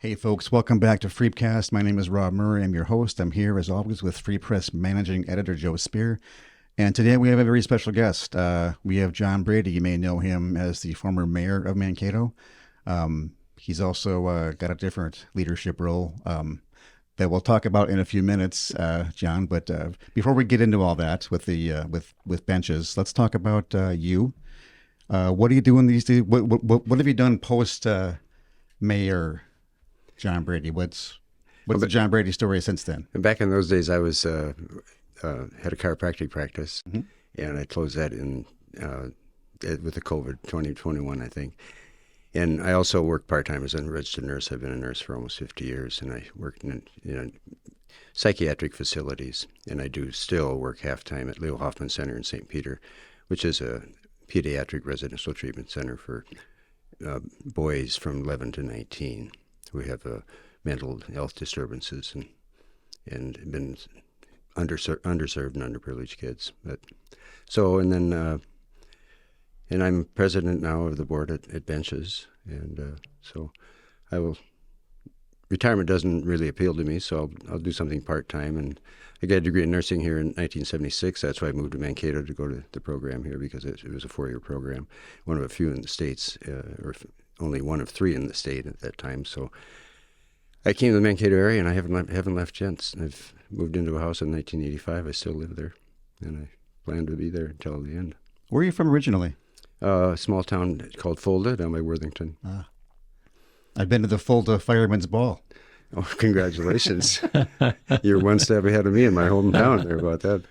Hey folks, welcome back to Freepcast. My name is Robb Murray. I'm your host. I'm here as always with Free Press Managing Editor Joe Spear. And today we have a very special guest. We have John Brady. You may know him as the former mayor of Mankato. He's also got a different leadership role that we'll talk about in a few minutes, John. But before we get into all that with the with benches, let's talk about you. What are you doing these days? What have you done post mayor John Brady? What's the John Brady story since then? Back in those days, I was had a chiropractic practice, and I closed that in with the COVID 2021, I think. And I also worked part-time as a registered nurse. I've been a nurse for almost 50 years, and I worked in psychiatric facilities. And I do still work half-time at Leo Hoffman Center in St. Peter, which is a pediatric residential treatment center for boys from 11 to 19 who have mental health disturbances and been underserved and underprivileged kids. And I'm president now of the board at BENCHS, and so I will. Retirement doesn't really appeal to me, so I'll do something part-time. And I got a degree in nursing here in 1976. That's why I moved to Mankato to go to the program here, because it was a 4-year program, one of a few in the States, or only one of 3 in the state at that time. So I came to the Mankato area, and I haven't left since. I've moved into a house in 1985. I still live there, and I plan to be there until the end. Where are you from originally? A small town called Fulda down by Worthington. I've been to the Fulda Fireman's Ball. Oh, congratulations. You're one step ahead of me in my hometown there about that.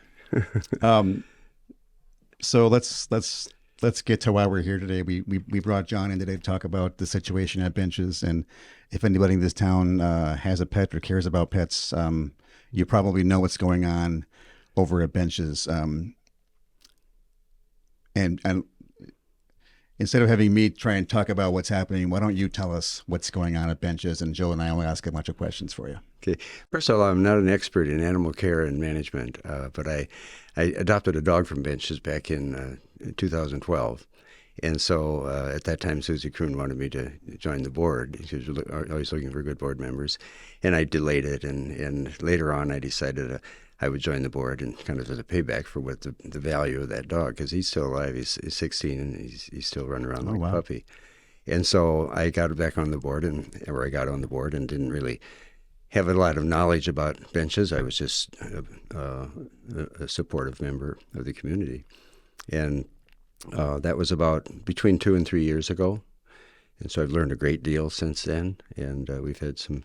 So let's get to why we're here today. We brought John in today to talk about the situation at BENCHS, and if anybody in this town has a pet or cares about pets, you probably know what's going on over at BENCHS. And instead of having me try and talk about what's happening, why don't you tell us what's going on at BENCHS? And Joe and I will ask a bunch of questions for you. Okay. First of all, I'm not an expert in animal care and management, but I adopted a dog from BENCHS back in 2012. And so at that time, Susie Kroon wanted me to join the board. She was always looking for good board members. And I delayed it. And later on, I decided I would join the board, and kind of as a payback for what the value of that dog, because he's still alive. He's 16, and he's still running around like a puppy. And so I got back on the board, and didn't really have a lot of knowledge about BENCHS. I was just a supportive member of the community. And that was about between 2 and 3 years ago. And so I've learned a great deal since then, and we've had some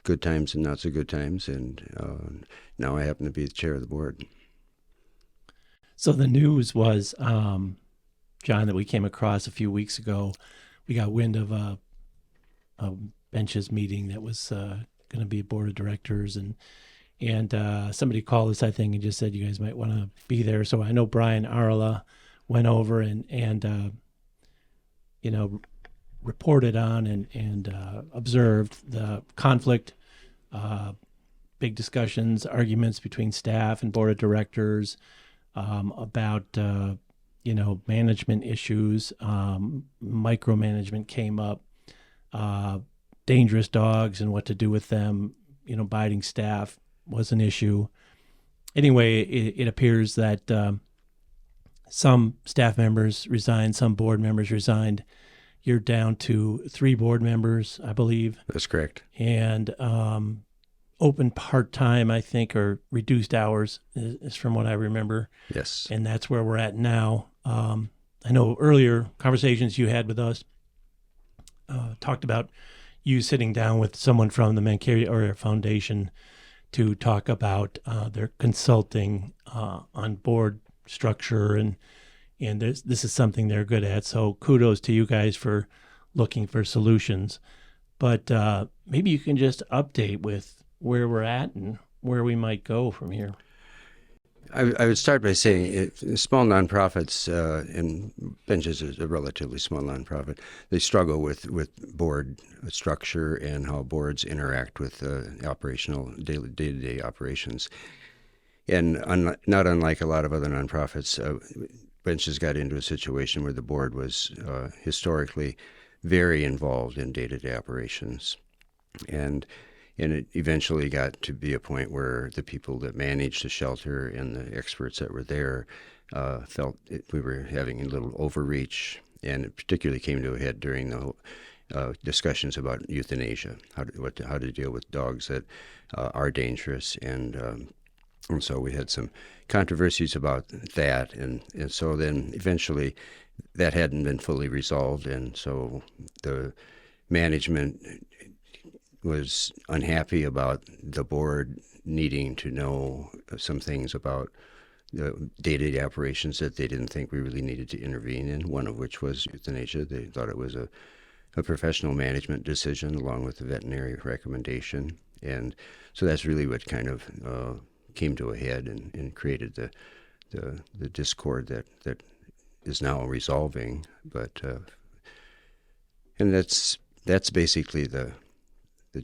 good times and not so good times, and now I happen to be the chair of the board. So the news was, John, that we came across a few weeks ago. We got wind of a BENCHS meeting that was going to be a board of directors, and somebody called us, I think, and just said you guys might want to be there. So I know Brian Arla went over and reported on and observed the conflict, big discussions, arguments between staff and board of directors about management issues. Micromanagement came up, dangerous dogs and what to do with them. Biting staff was an issue. Anyway, it appears that some staff members resigned, some board members resigned. You're down to 3 board members, I believe. That's correct. And open part-time, I think, or reduced hours is from what I remember. Yes. And that's where we're at now. I know earlier conversations you had with us talked about you sitting down with someone from the Mankato Area Foundation to talk about their consulting on board structure, and this is something they're good at. So kudos to you guys for looking for solutions. But maybe you can just update with where we're at and where we might go from here. I would start by saying small nonprofits, and BENCHS is a relatively small nonprofit, they struggle with board structure and how boards interact with operational day-to-day operations. And not unlike a lot of other nonprofits, BENCHS got into a situation where the board was historically very involved in day-to-day operations. And it eventually got to be a point where the people that managed the shelter and the experts that were there felt we were having a little overreach, and it particularly came to a head during the discussions about euthanasia, how to deal with dogs that are dangerous, and so we had some controversies about that, and so then eventually that hadn't been fully resolved, and so the management was unhappy about the board needing to know some things about the day-to-day operations that they didn't think we really needed to intervene in, one of which was euthanasia. They thought it was a professional management decision along with the veterinary recommendation. And so that's really what kind of came to a head and created the discord that is now resolving. But and that's basically the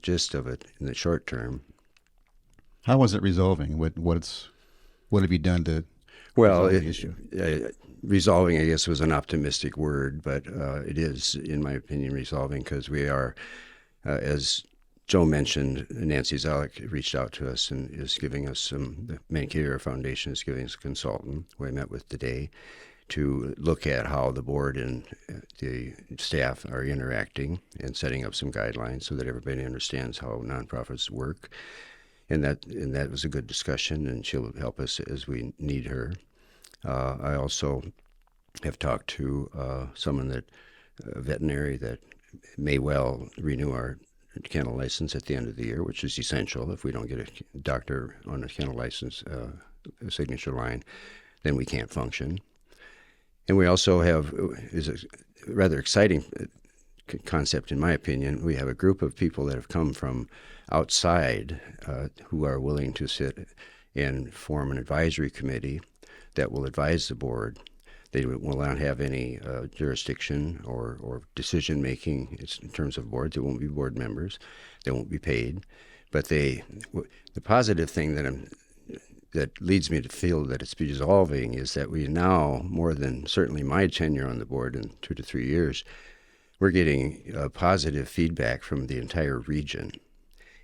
gist of it in the short term. How was it resolving? What have you done to Well, resolve the issue? Resolving, I guess, was an optimistic word, but it is, in my opinion, resolving because we are, as Joe mentioned, Nancy Zalek reached out to us and is giving us the Mankato Foundation is giving us a consultant who I met with today to look at how the board and the staff are interacting and setting up some guidelines so that everybody understands how nonprofits work. And that was a good discussion, and she'll help us as we need her. I also have talked to someone a veterinary that may well renew our kennel license at the end of the year, which is essential. If we don't get a doctor on a kennel license signature line, then we can't function. And we also have, is a rather exciting concept, in my opinion, we have a group of people that have come from outside who are willing to sit and form an advisory committee that will advise the board. They will not have any jurisdiction or decision-making in terms of board. They won't be board members. They won't be paid. But the positive thing that leads me to feel that it's resolving is that we now, more than certainly my tenure on the board in 2 to 3 years, we're getting positive feedback from the entire region.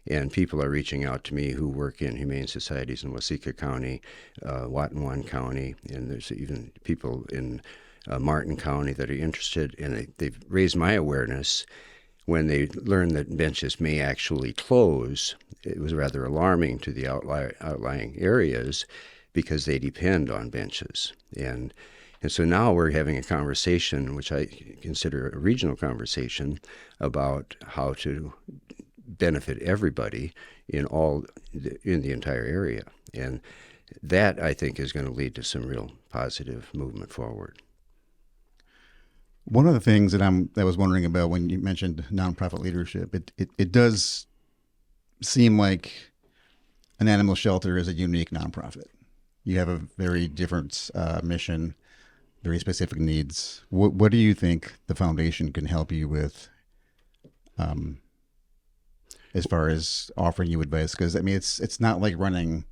And people are reaching out to me who work in humane societies in Waseca County, Watonwan County, and there's even people in Martin County that are interested, and they've raised my awareness. When they learned that benches may actually close, it was rather alarming to the outlying areas because they depend on benches. And so now we're having a conversation, which I consider a regional conversation, about how to benefit everybody in the entire area. And that, I think, is going to lead to some real positive movement forward. One of the things that I was wondering about when you mentioned nonprofit leadership, it does seem like an animal shelter is a unique nonprofit. You have a very different mission, very specific needs. What do you think the foundation can help you with, as far as offering you advice? Because I mean, it's not like running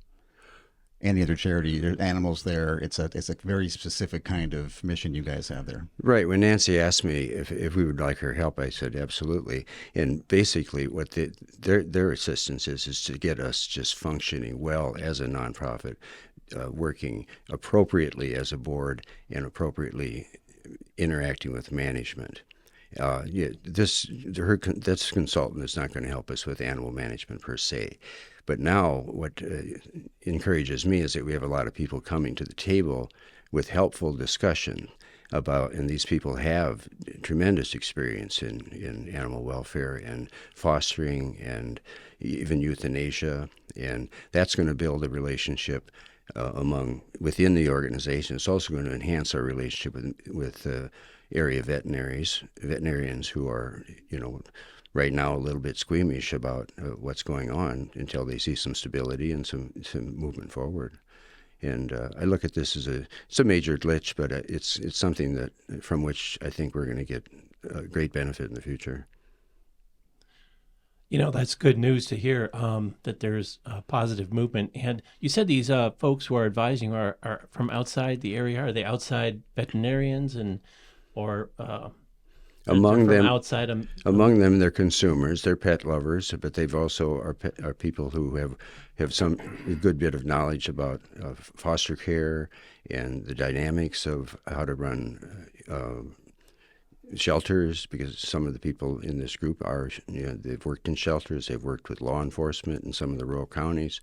any other charity. There's animals there. It's a very specific kind of mission you guys have there. Right. When Nancy asked me if we would like her help, I said absolutely. And basically, what their assistance is to get us just functioning well as a nonprofit, working appropriately as a board and appropriately interacting with management. This consultant is not going to help us with animal management per se. But now what encourages me is that we have a lot of people coming to the table with helpful discussion about, and these people have tremendous experience in animal welfare and fostering and even euthanasia, and that's going to build a relationship within the organization. It's also going to enhance our relationship with area veterinarians who are, right now a little bit squeamish about what's going on until they see some stability and some movement forward. And I look at this as it's a major glitch, but it's something that from which I think we're going to get great benefit in the future. That's good news to hear, that there's positive movement. And you said these folks who are advising are from outside the area. Are they outside veterinarians or Among from them, outside of among them, they're consumers, they're pet lovers, but they've also are people who have some a good bit of knowledge about foster care and the dynamics of how to run shelters, because some of the people in this group are, they've worked in shelters, they've worked with law enforcement in some of the rural counties,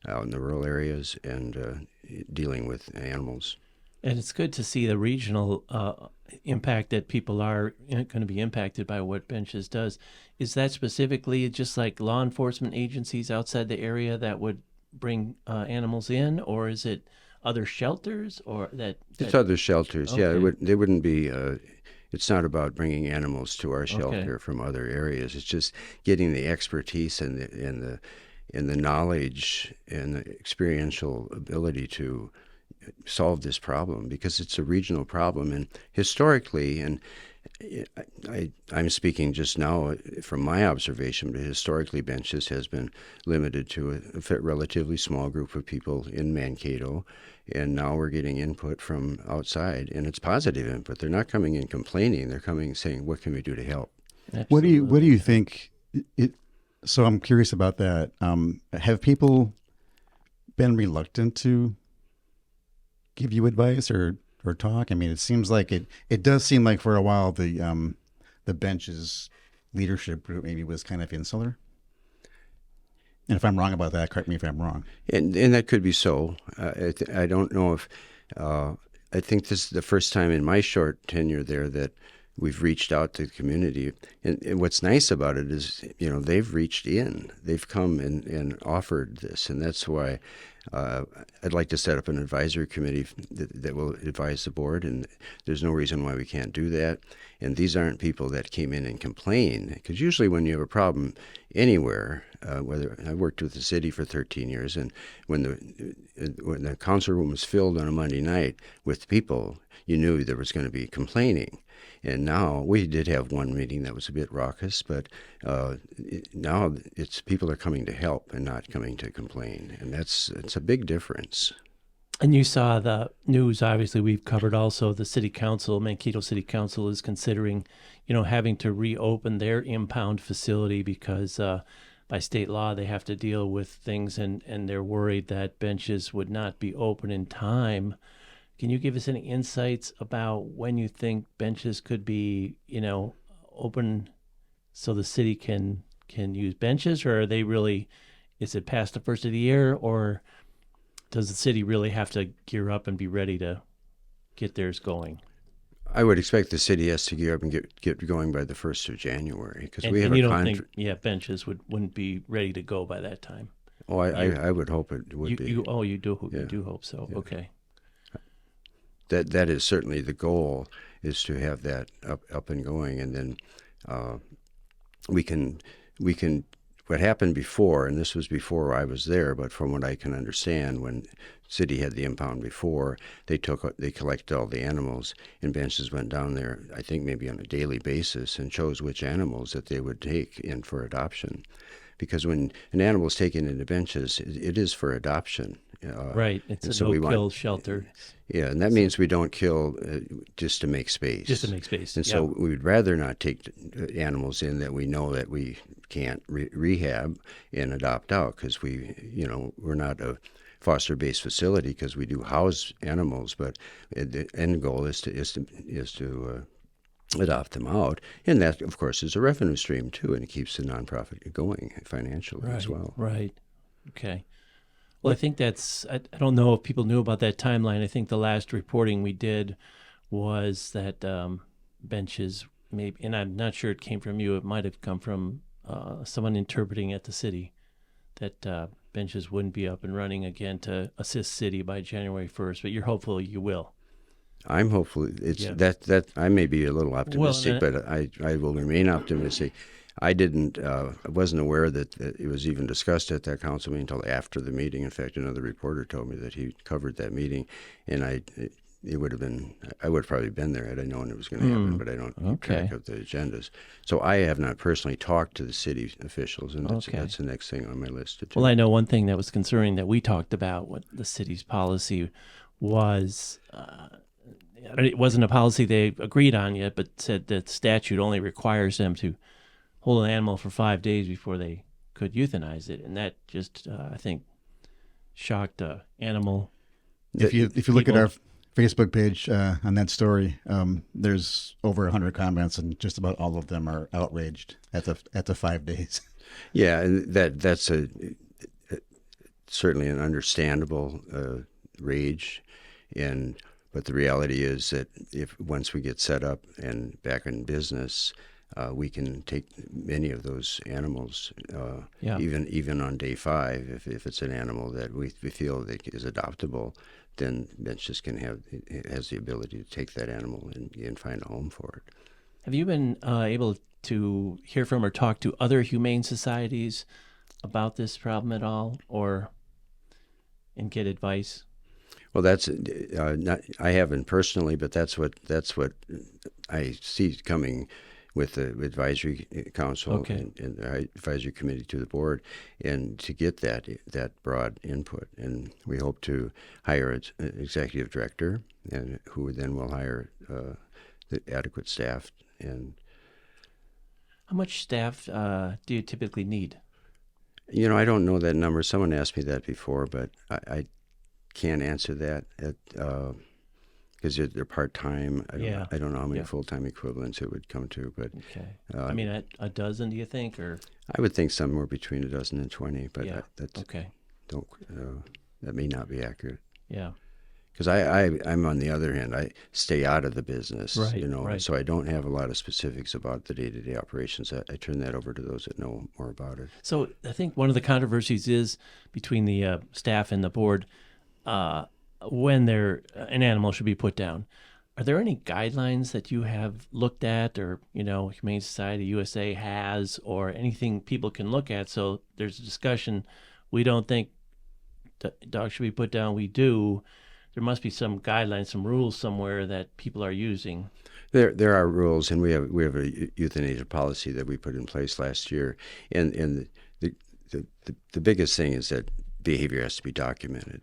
out in the rural areas, and dealing with animals. And it's good to see the regional impact that people are going to be impacted by what BENCHS does. Is that specifically just like law enforcement agencies outside the area that would bring animals in, or is it other shelters, or that? It's other shelters, Okay. yeah. They wouldn't be. It's not about bringing animals to our shelter Okay. from other areas. It's just getting the expertise and the knowledge and the experiential ability to solve this problem, because it's a regional problem. And historically, and I'm speaking just now from my observation, but historically BENCHS has been limited to a relatively small group of people in Mankato, and now we're getting input from outside, and it's positive input. They're not coming in complaining. They're coming saying, what can we do to help? What do you think? So I'm curious about that. Have people been reluctant to give you advice or talk? I mean, it seems like it does seem like for a while the BENCHS leadership group maybe was kind of insular. And if I'm wrong about that, correct me if I'm wrong. And that could be so. I don't know if I think this is the first time in my short tenure there that we've reached out to the community. And what's nice about it is, they've reached in. They've come and offered this. And that's why I'd like to set up an advisory committee that will advise the board. And there's no reason why we can't do that. And these aren't people that came in and complained. Because usually when you have a problem anywhere, whether I worked with the city for 13 years, and when the council room was filled on a Monday night with people, you knew there was going to be complaining. And now we did have one meeting that was a bit raucous, but now it's people are coming to help and not coming to complain, and it's a big difference. And you saw the news. Obviously, we've covered also the city council. Mankato City Council is considering, having to reopen their impound facility because by state law they have to deal with things, and they're worried that BENCHS would not be open in time. Can you give us any insights about when you think BENCHS could be, open so the city can use BENCHS, or are they really, is it past the first of the year, or does the city really have to gear up and be ready to get theirs going? I would expect the city has to gear up and get going by the 1st of January, because we have and you a don't think, BENCHS wouldn't be ready to go by that time? Oh, I would hope it would be. You do hope so. Yeah. Okay. That is certainly the goal, is to have that up and going, and then we can. What happened before, and this was before I was there, but from what I can understand, when city had the impound before, they collected all the animals, and BENCHS went down there, I think maybe on a daily basis, and chose which animals that they would take in for adoption. Because when an animal is taken into BENCHS, it is for adoption. Right. It's a no-kill shelter. Yeah, and that means we don't kill just to make space. Just to make space. And so we would rather not take animals in that we know that we can't rehab and adopt out, because we're not a foster-based facility, because we do house animals, but the end goal is to adopt them out, and that, of course, is a revenue stream too, and it keeps the nonprofit going financially as well. Right. Okay. Well, I think I don't know if people knew about that timeline. I think the last reporting we did was that BENCHS, maybe, and I'm not sure it came from you. It might have come from someone interpreting at the city, that BENCHS wouldn't be up and running again to assist city by January 1st. But you're hopeful you will. I'm hopeful. That I may be a little optimistic, but I will remain optimistic. I wasn't aware that it was even discussed at that council meeting until after the meeting. In fact, another reporter told me that he covered that meeting, and I would have probably been there had I known it was going to happen, but I don't keep track of the agendas. So I have not personally talked to the city officials, and that's the next thing on my list to do. Well, I know one thing that was concerning that we talked about, what the city's policy was, it wasn't a policy they agreed on yet, but said that statute only requires them to hold an animal for 5 days before they could euthanize it, and that just I think shocked animal. If you look at people. our Facebook page on that story, there's over 100 comments, and just about all of them are outraged at the 5 days. Yeah, and that's certainly an understandable rage, but the reality is that if once we get set up and back in business, we can take many of those animals, even on day 5, if it's an animal that we feel that is adoptable, then BENCHS has the ability to take that animal and find a home for it. Have you been able to hear from or talk to other humane societies about this problem at all, and get advice? Well, that's not, I haven't personally, but that's what I see coming with the advisory council and the advisory committee to the board, and to get that broad input. And we hope to hire an executive director, and who then will hire the adequate staff. And how much staff do you typically need? I don't know that number. Someone asked me that before, but I can't answer that because they're part-time. I don't know how many full-time equivalents it would come to, but I mean, a dozen, do you think, or? I would think somewhere between a dozen and 20, but that may not be accurate. Yeah. Because I'm on the other hand, I stay out of the business, right. So I don't have a lot of specifics about the day-to-day operations. I turn that over to those that know more about it. So I think one of the controversies is between the staff and the board when an animal should be put down. Are there any guidelines that you have looked at, or Humane Society USA has, or anything people can look at? So there's a discussion. We don't think dogs should be put down. We do. There must be some guidelines, some rules somewhere that people are using. There are rules, and we have a euthanasia policy that we put in place last year. And the biggest thing is that behavior has to be documented.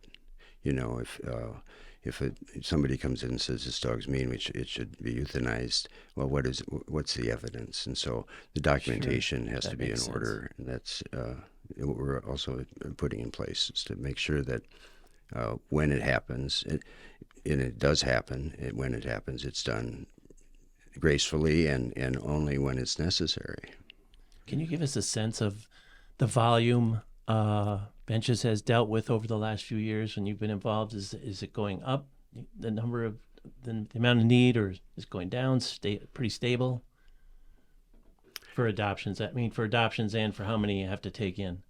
If somebody comes in and says this dog's mean, it should be euthanized, well, what's the evidence? And so the documentation has to be in order, and that's what we're also putting in place, is to make sure that when it happens, and it does happen, when it happens, it's done gracefully and only when it's necessary. Can you give us a sense of the volume BENCHS has dealt with over the last few years when you've been involved? Is it going up, the number of the amount of need, or is it going down, pretty stable for adoptions? I mean, for adoptions and for how many you have to take in.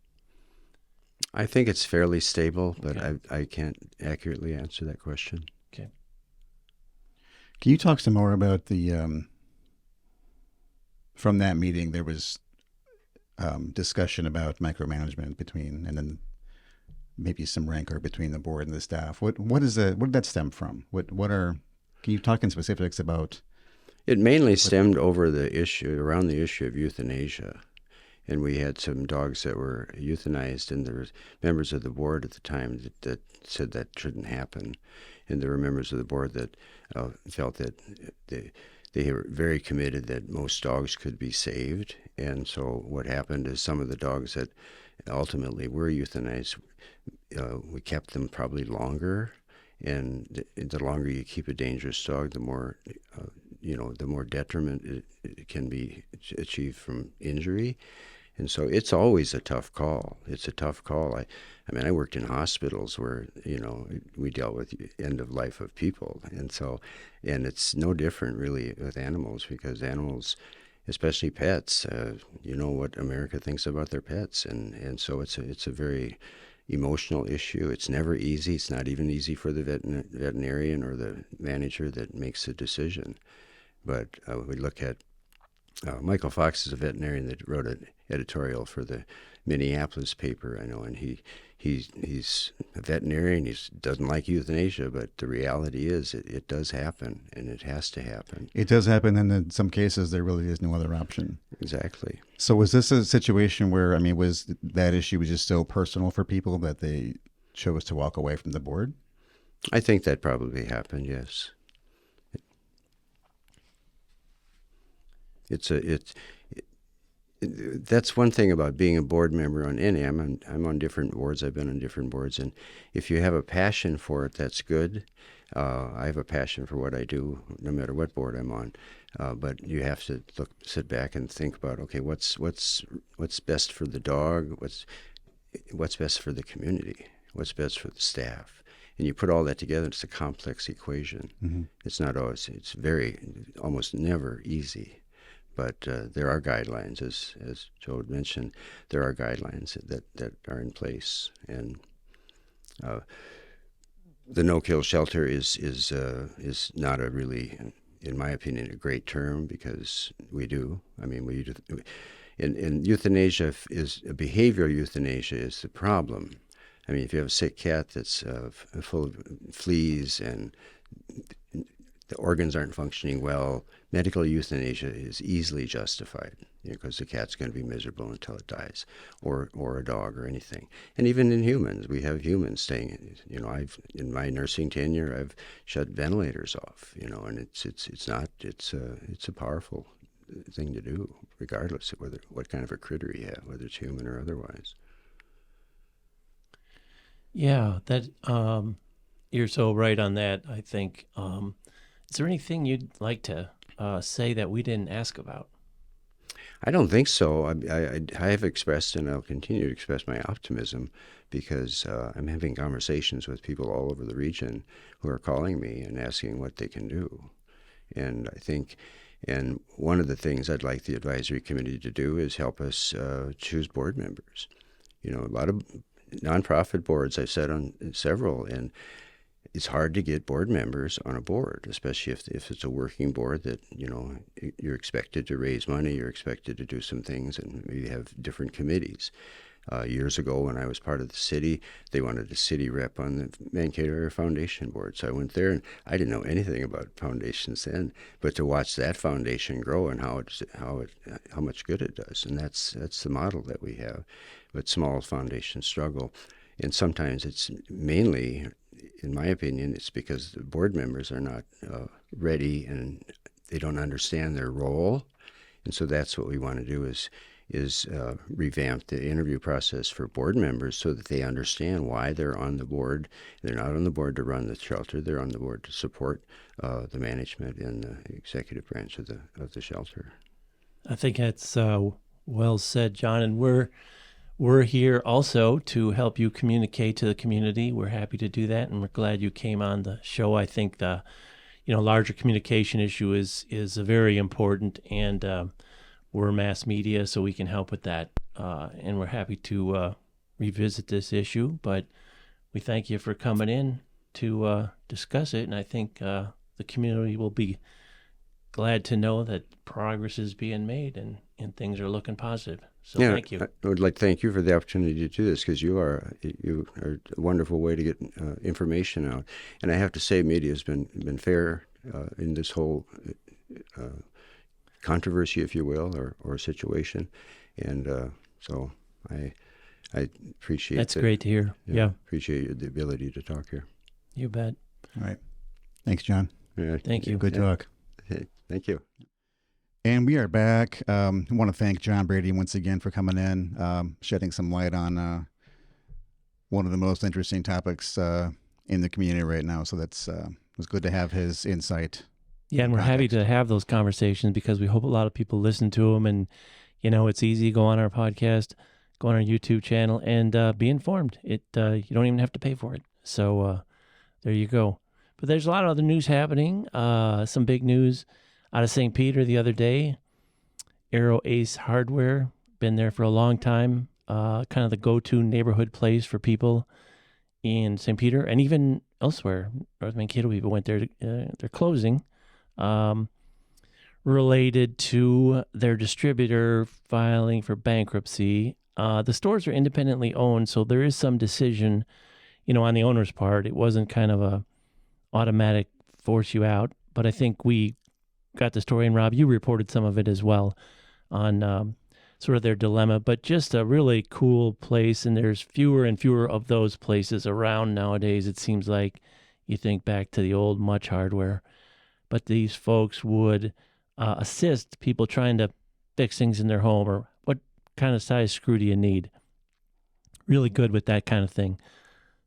I think it's fairly stable, but Okay. I can't accurately answer that question. Okay. Can you talk some more about the from that meeting? There was discussion about micromanagement and then maybe some rancor between the board and the staff. What did that stem from? Can you talk in specifics about? It mainly stemmed around the issue of euthanasia. And we had some dogs that were euthanized, and there were members of the board at the time that said that shouldn't happen. And there were members of the board that felt that they were very committed that most dogs could be saved. And so what happened is some of the dogs that ultimately were euthanized, we kept them probably longer. And the longer you keep a dangerous dog, the more detriment it can be achieved from injury. And so it's always a tough call. It's a tough call. I worked in hospitals where, we dealt with end of life of people. And it's no different really with animals, because animals, especially pets, what America thinks about their pets. And so it's a very emotional issue. It's never easy. It's not even easy for the veterinarian or the manager that makes the decision. But we look at Michael Fox is a veterinarian that wrote an editorial for the Minneapolis paper, I know, and he's a veterinarian. He doesn't like euthanasia, but the reality is it does happen, and it has to happen. It does happen, and in some cases there really is no other option. Exactly. So was this a situation where, was that issue just so personal for people that they chose to walk away from the board? I think that probably happened, yes. That's one thing about being a board member on any. I'm on different boards. I've been on different boards, and if you have a passion for it, that's good. I have a passion for what I do, no matter what board I'm on. But you have to sit back and think about, okay, what's best for the dog? What's best for the community? What's best for the staff? And you put all that together. It's a complex equation. Mm-hmm. It's not always. It's almost never easy. But there are guidelines, as Joe had mentioned. There are guidelines that are in place, and the no-kill shelter is not a really, in my opinion, a great term, because we do. I mean, we do. In euthanasia is behavioral euthanasia is the problem. I mean, if you have a sick cat that's full of fleas and the organs aren't functioning well, medical euthanasia is easily justified, because the cat's going to be miserable until it dies, or a dog or anything. And even in humans, we have humans staying. In my nursing tenure, I've shut ventilators off. And it's a powerful thing to do, regardless of what kind of a critter you have, whether it's human or otherwise. Yeah, that you're so right on that. I think. Is there anything you'd like to say that we didn't ask about? I don't think so. I have expressed, and I'll continue to express, my optimism, because I'm having conversations with people all over the region who are calling me and asking what they can do. And I think, and one of the things I'd like the advisory committee to do is help us choose board members. A lot of nonprofit boards, I've sat on several, and it's hard to get board members on a board, especially if it's a working board that, you're expected to raise money, you're expected to do some things, and maybe have different committees. Years ago, when I was part of the city, they wanted a city rep on the Mankato Foundation board. So I went there, and I didn't know anything about foundations then, but to watch that foundation grow and how much good it does, and that's the model that we have. But small foundations struggle, and sometimes it's mainly, in my opinion, it's because the board members are not ready and they don't understand their role. And so that's what we want to do is revamp the interview process for board members so that they understand why they're on the board. They're not on the board to run the shelter. They're on the board to support the management and the executive branch of the shelter. I think that's well said, John. And we're here also to help you communicate to the community. We're happy to do that, and we're glad you came on the show. I think the larger communication issue is very important, and we're mass media, so we can help with that. And we're happy to revisit this issue. But we thank you for coming in to discuss it, and I think the community will be glad to know that progress is being made and things are looking positive. So thank you. I would like to thank you for the opportunity to do this, because you are a wonderful way to get information out. And I have to say, media has been fair in this whole controversy, if you will, or situation. And so I appreciate That's great to hear. Yeah. Appreciate the ability to talk here. You bet. All right. Thanks, John. Yeah. Thank you. Good talk. Hey, thank you. And we are back. I want to thank John Brady once again for coming in, shedding some light on one of the most interesting topics in the community right now. So it was good to have his insight. Yeah, and we're happy to have those conversations because we hope a lot of people listen to them. And, it's easy to go on our podcast, go on our YouTube channel, and be informed. You don't even have to pay for it. So there you go. But there's a lot of other news happening. Some big news out of St. Peter the other day. Aero Ace Hardware, been there for a long time. Kind of the go-to neighborhood place for people in St. Peter and even elsewhere. North Mankato people went there. They're closing. Related to their distributor filing for bankruptcy. The stores are independently owned, so there is some decision, on the owner's part. It wasn't kind of a automatic force you out, but I think we got the story, and Rob, you reported some of it as well on sort of their dilemma, but just a really cool place, and there's fewer and fewer of those places around nowadays. It seems like you think back to the old Much Hardware, but these folks would assist people trying to fix things in their home, or what kind of size screw do you need. Really good with that kind of thing.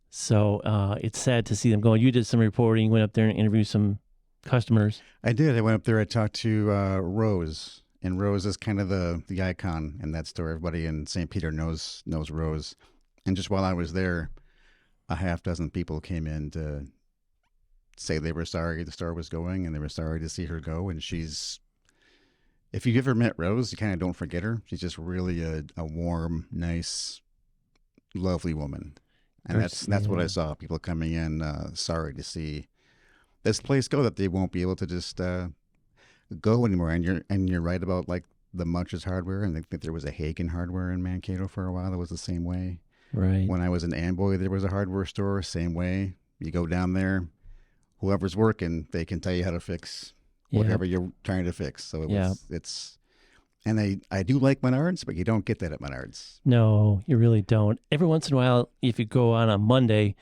So it's sad to see them going. You did some reporting, went up there and interviewed some customers. I did. I went up there. I talked to Rose, and Rose is kind of the icon in that store. Everybody in St. Peter knows Rose. And just while I was there, a half dozen people came in to say they were sorry the store was going, and they were sorry to see her go. And she's, if you've ever met Rose, you kind of don't forget her. She's just really a warm, nice, lovely woman. And that's what I saw. People coming in sorry to see this place go, that they won't be able to just go anymore. And you're right about like the Munch's Hardware, and I think there was a Hagen Hardware in Mankato for a while that was the same way. Right. When I was in Amboy, there was a hardware store, same way. You go down there, whoever's working, they can tell you how to fix whatever you're trying to fix. So it's. And I do like Menards, but you don't get that at Menards. No, you really don't. Every once in a while, if you go on a Monday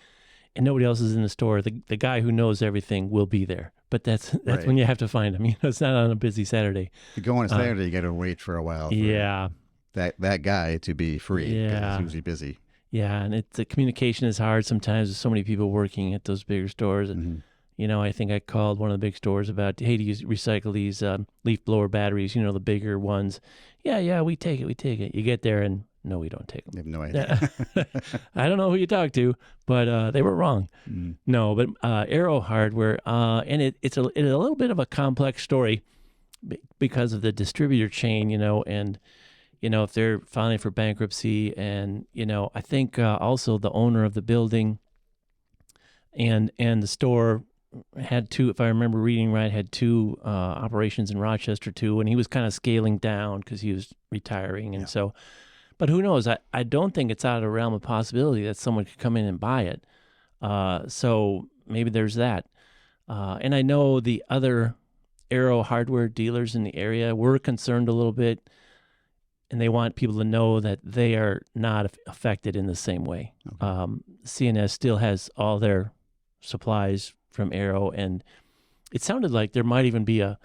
and nobody else is in the store, the guy who knows everything will be there. But that's right. When you have to find him. It's not on a busy Saturday. If you go on a Saturday, you got to wait for a while for that guy to be free, because he's usually busy. Yeah, and the communication is hard sometimes with so many people working at those bigger stores. And I think I called one of the big stores about, hey, do you recycle these leaf blower batteries, the bigger ones? Yeah, we take it. You get there and, no, we don't take them. I have no idea. I don't know who you talked to, but they were wrong. No, but Arrow Hardware, and it's a little bit of a complex story because of the distributor chain, and, if they're filing for bankruptcy, and, I think also the owner of the building and the store had two, if I remember reading right, had two operations in Rochester too, and he was kind of scaling down because he was retiring, and so, but who knows? I don't think it's out of the realm of possibility that someone could come in and buy it. So maybe there's that. And I know the other Arrow Hardware dealers in the area were concerned a little bit, and they want people to know that they are not affected in the same way. Okay. CNS still has all their supplies from Arrow, and it sounded like there might even be a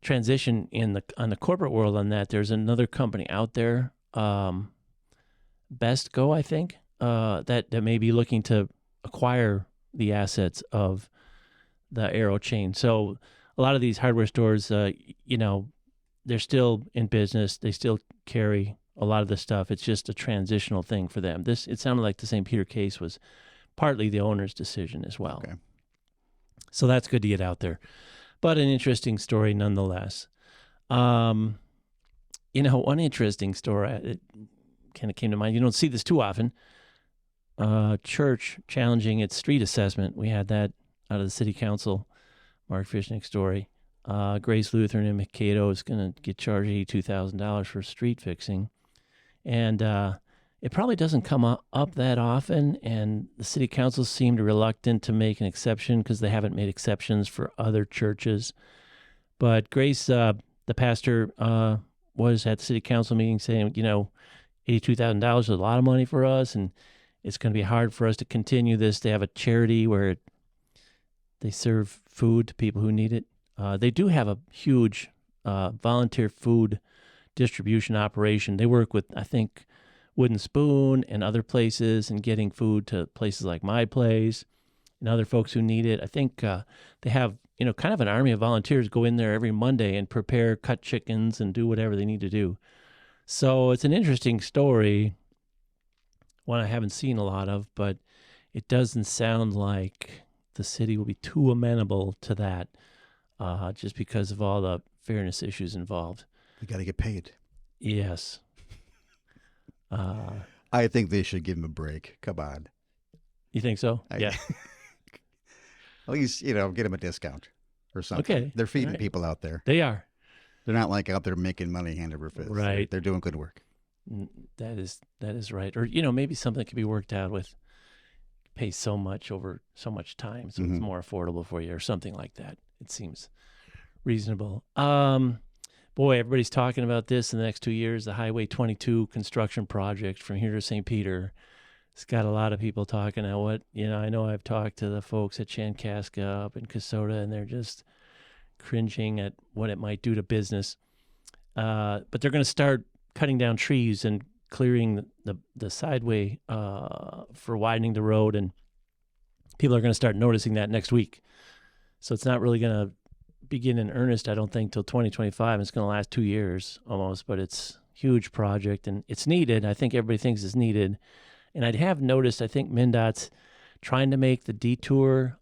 transition on the corporate world on that. There's another company out there, Best Go, I think, that may be looking to acquire the assets of the Arrow chain. So a lot of these hardware stores, they're still in business. They still carry a lot of the stuff. It's just a transitional thing for them. It sounded like the St. Peter case was partly the owner's decision as well. Okay. So that's good to get out there. But an interesting story nonetheless. One interesting story, it kind of came to mind. You don't see this too often. Church challenging its street assessment. We had that out of the city council. Mark Fishnick's story. Grace Lutheran in Mankato is going to get charged $82,000 for street fixing. And it probably doesn't come up that often, and the city council seemed reluctant to make an exception because they haven't made exceptions for other churches. But Grace, the pastor, was at the city council meeting saying, $82,000 is a lot of money for us, and it's going to be hard for us to continue this. They have a charity where they serve food to people who need it. They do have a huge volunteer food distribution operation. They work with, I think, Wooden Spoon and other places, and getting food to places like My Place and other folks who need it. I think they have, kind of an army of volunteers go in there every Monday and prepare cut chickens and do whatever they need to do. So it's an interesting story, one I haven't seen a lot of, but it doesn't sound like the city will be too amenable to that, just because of all the fairness issues involved. You got to get paid. Yes. I think they should give him a break. Come on. You think so? Yeah. At least, get him a discount or something. Okay. They're feeding people out there. They are. They're not like out there making money hand over fist. Right. They're doing good work. That is right. Or, maybe something could be worked out with pay so much over so much time, so it's more affordable for you, or something like that. It seems reasonable. Boy, everybody's talking about this in the next 2 years, the Highway 22 construction project from here to St. Peter. It's got a lot of people talking about I know I've talked to the folks at Chankaska up in Kasota, and they're just cringing at what it might do to business. But they're going to start cutting down trees and clearing the sideway for widening the road, and people are going to start noticing that next week. So it's not really going to begin in earnest, I don't think, till 2025. It's going to last 2 years almost, but it's a huge project, and it's needed. I think everybody thinks it's needed. And I'd have noticed, I think MnDOT's trying to make the detour,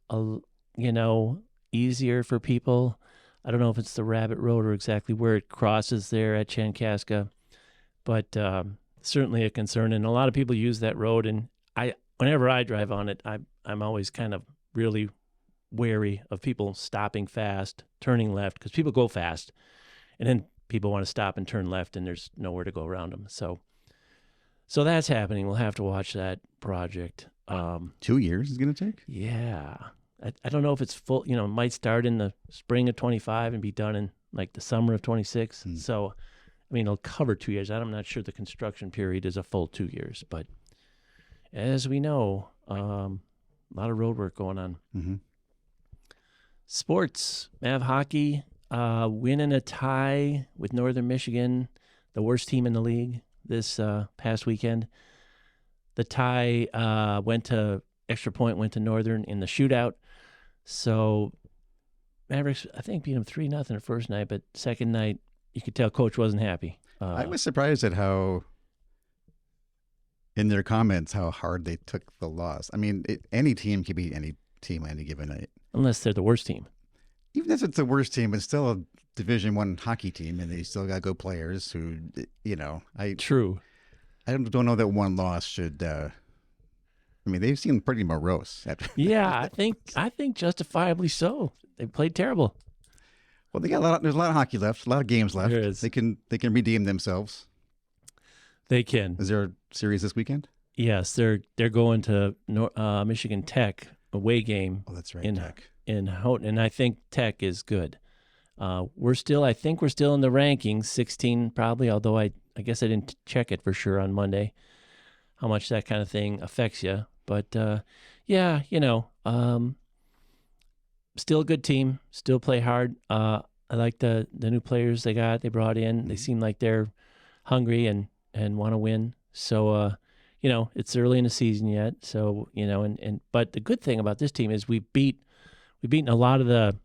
easier for people. I don't know if it's the Rabbit Road or exactly where it crosses there at Chankaska, but certainly a concern. And a lot of people use that road, and whenever I drive on it, I'm always kind of really wary of people stopping fast, turning left, because people go fast, and then people want to stop and turn left, and there's nowhere to go around them. So that's happening. We'll have to watch that project. 2 years is going to take? Yeah. I don't know if it's full, it might start in the spring of 25 and be done in like the summer of 26. So, it'll cover 2 years. I'm not sure the construction period is a full 2 years, but as we know, a lot of road work going on. Mm-hmm. Sports, Mav hockey, winning a tie with Northern Michigan, the worst team in the league this past weekend. The tie extra point went to Northern in the shootout. So Mavericks, I think, beat them 3-0 the first night, but second night, you could tell Coach wasn't happy. I was surprised at how, in their comments, how hard they took the loss. Any team can beat any team on any given night. Unless they're the worst team. Even if it's the worst team, it's still a Division I hockey team, and they still got good players who, True. I don't know that one loss should. They've seemed pretty morose. Yeah, I think justifiably so. They played terrible. Well, there's a lot of hockey left, a lot of games left. There is. They can redeem themselves. They can. Is there a series this weekend? Yes, they're going to Michigan Tech away game. Oh, that's right. Tech. In Houghton, and I think Tech is good. We're still in the rankings, 16 probably. Although I guess I didn't check it for sure on Monday, how much that kind of thing affects you. But still a good team. Still play hard. I like the new players they brought in. Mm-hmm. They seem like they're hungry and want to win. So it's early in the season yet. So but the good thing about this team is we've beaten a lot of the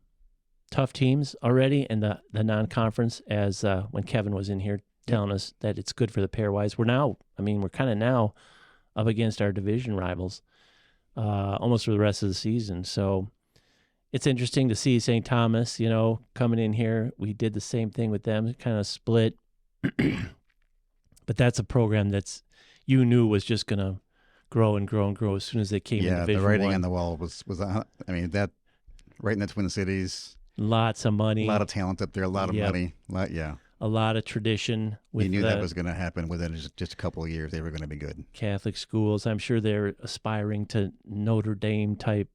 tough teams already in the non-conference. As when Kevin was in here telling us that it's good for the pairwise. We're kind of now up against our division rivals almost for the rest of the season. So it's interesting to see St. Thomas, coming in here. We did the same thing with them, kind of split. But that's a program that's you knew was just going to grow and grow and grow as soon as they came in Division the writing I. on the wall was that right in the Twin Cities. Lots of money. A lot of talent up there, a lot of money. A lot of tradition. You knew that was going to happen within just a couple of years. They were going to be good. Catholic schools. I'm sure they're aspiring to Notre Dame type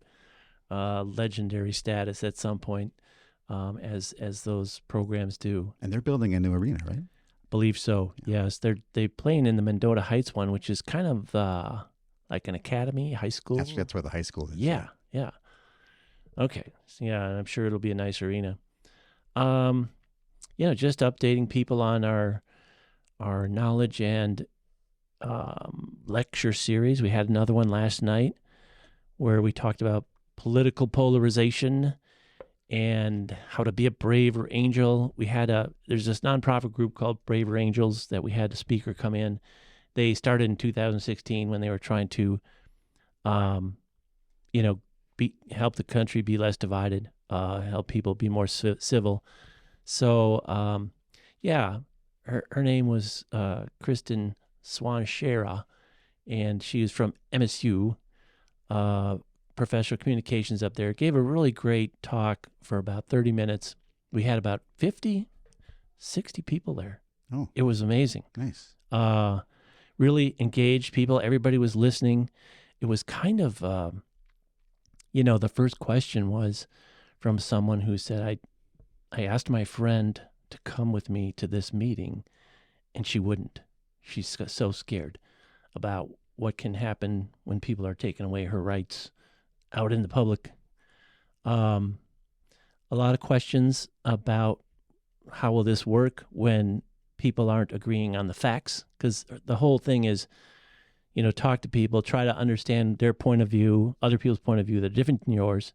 legendary status at some point, as those programs do. And they're building a new arena, right? Believe so. Yeah. Yes, they playing in the Mendota Heights one, which is kind of like an academy, high school. That's where the high school is. Yeah. Okay. So, yeah, I'm sure it'll be a nice arena. Just updating people on our knowledge and lecture series. We had another one last night where we talked about political polarization and how to be a braver angel. There's this nonprofit group called Braver Angels that we had a speaker come in. They started in 2016 when they were trying to, help the country be less divided, help people be more civil. So, her name was Kristen Swanshera, and she was from MSU, professional communications up there. Gave a really great talk for about 30 minutes. We had about 50, 60 people there. Oh, it was amazing. Nice. Really engaged people. Everybody was listening. It was kind of, the first question was from someone who said, I asked my friend to come with me to this meeting, and she wouldn't. She's so scared about what can happen when people are taking away her rights out in the public. a lot of questions about how will this work when people aren't agreeing on the facts, because the whole thing is, talk to people, try to understand their point of view, other people's point of view that are different than yours,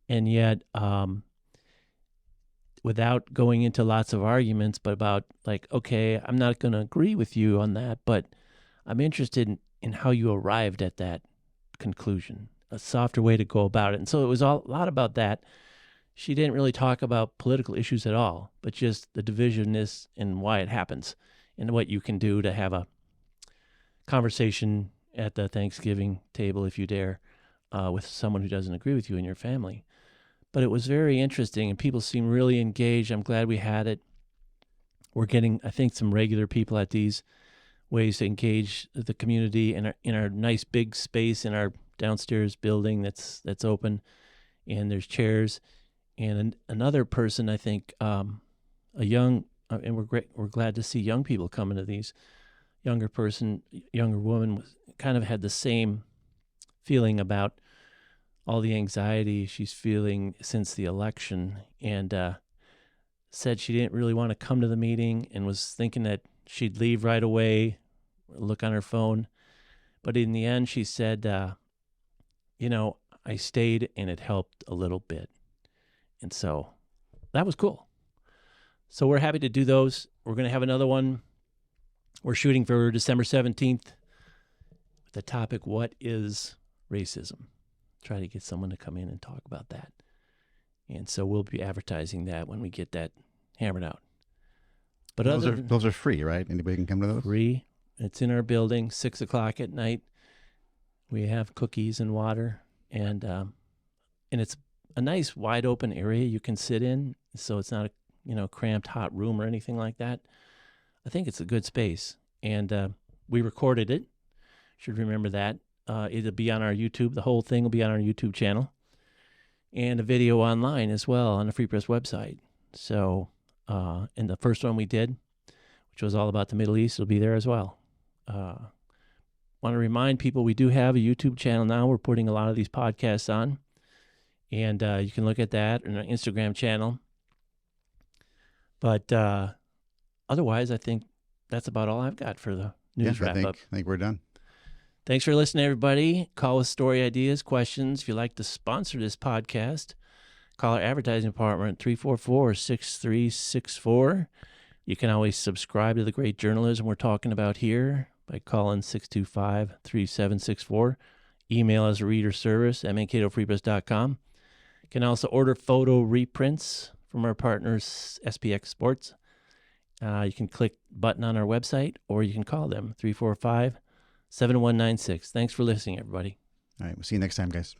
and yet without going into lots of arguments, but about like, okay, I'm not going to agree with you on that, but I'm interested in how you arrived at that conclusion, a softer way to go about it. And so it was a lot about that. She didn't really talk about political issues at all, but just the divisionness and why it happens and what you can do to have a conversation at the Thanksgiving table, if you dare, with someone who doesn't agree with you in your family. But it was very interesting, and people seem really engaged. I'm glad we had it. We're getting, I think, some regular people at these ways to engage the community in our nice big space in our downstairs building that's open, and there's chairs. And another person, I think, a young, and we're glad to see young people coming to these. Younger woman kind of had the same feeling about all the anxiety she's feeling since the election, and said she didn't really want to come to the meeting and was thinking that she'd leave right away, look on her phone. But in the end, she said, I stayed and it helped a little bit. And so that was cool. So we're happy to do those. We're going to have another one. We're shooting for December 17th with the topic, what is racism? Try to get someone to come in and talk about that. And so we'll be advertising that when we get that hammered out. But those are free, right? Anybody can come to those? Free. It's in our building, 6:00 at night. We have cookies and water, and it's a nice wide open area you can sit in, so it's not a cramped hot room or anything like that. I think it's a good space, and we recorded it. Should remember that. It'll be on our YouTube. The whole thing will be on our YouTube channel, and a video online as well on the Free Press website. So, and the first one we did, which was all about the Middle East, will be there as well. Want to remind people we do have a YouTube channel now. We're putting a lot of these podcasts on, and you can look at that, and our Instagram channel. But otherwise, I think that's about all I've got for the news wrap-up. I think we're done. Thanks for listening, everybody. Call with story ideas, questions. If you'd like to sponsor this podcast, call our advertising department at 344-6364. You can always subscribe to the great journalism we're talking about here by calling 625-3764. Email us reader service at mankatofreepress.com. You can also order photo reprints from our partners, SPX Sports. You can click button on our website, or you can call them, 345-7196. Thanks for listening, everybody. All right. We'll see you next time, guys.